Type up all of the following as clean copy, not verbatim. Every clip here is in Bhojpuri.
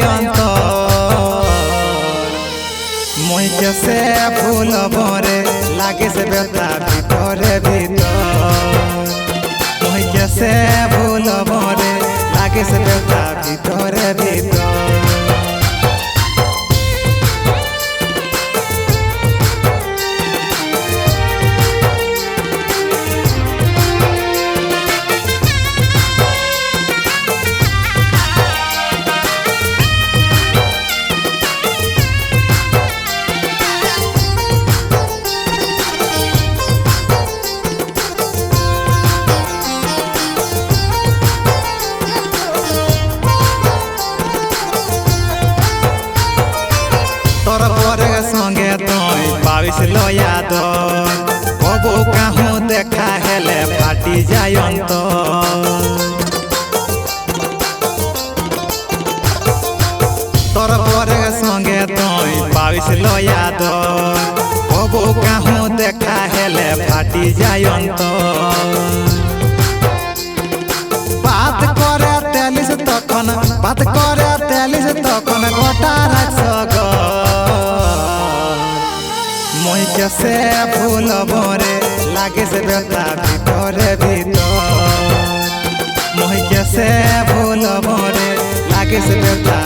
अंतर मुई कैसे भूलब रे लागे से बेटा भीतर मुई कैसे भूलब रे लागे से बेटा भीतर तोर बरे संगे तुई बाविस लो याद कबू कहूँ देखा हेले फाटी जाय तोर बरे संगे तुई बाविस लो याद कबू कहूँ देखा हेले फाटी जाय बात करे तेलिस तखन गोटा राख मुई कैसे भूलब रे लागे से बेटा भीतर मुई कैसे भूलब रे लागे से बेटा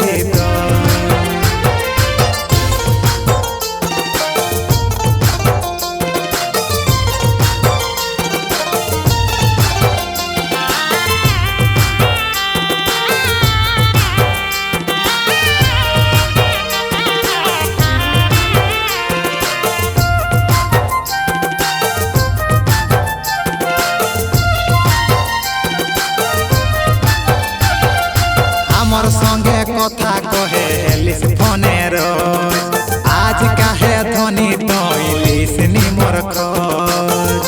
भीतर हमर संगे कथा कहे एलिस फोने रोज आज काहे धनी तोइलिस निमर खोज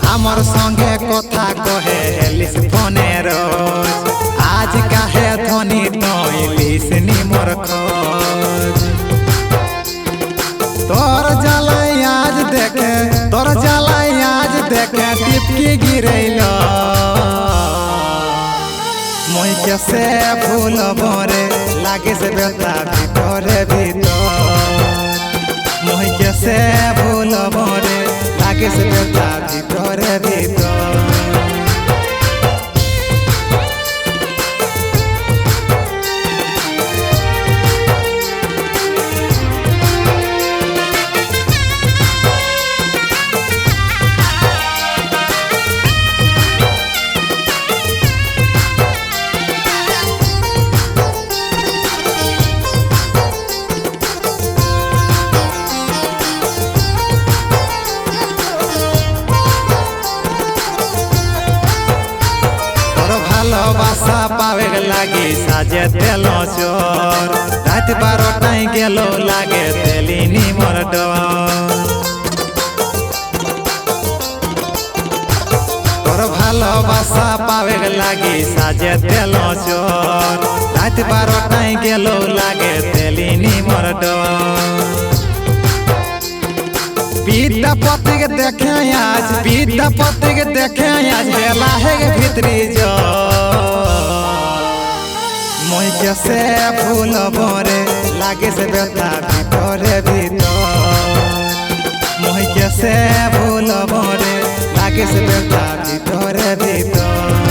हमर संगे कथा कहे एलिस फोने रोज आज काहे धनी तोइलिस निमर खोज तोर जलाई आज देखे टिपकी गिरैला मुई कैसे भूलब रे लागे से बेटा भीतर मुई कैसे भूलब रे लागे से बेटा भीतर भालोबासा पावे लागी साजे तेलो चोर रात 12टाई गेलो लागे तेली निमर डर तोर भालोबासा पावे लागी साजे तेलो चोर रात 12टाई गेलो लागे तेली निमर डर विद्यापति के देखे आज बेला है भीतरी जो मुई कैसे भूलब रे लागे से बेटा भीतर मुई कैसे भूलब रे लागे से बेटा भीतर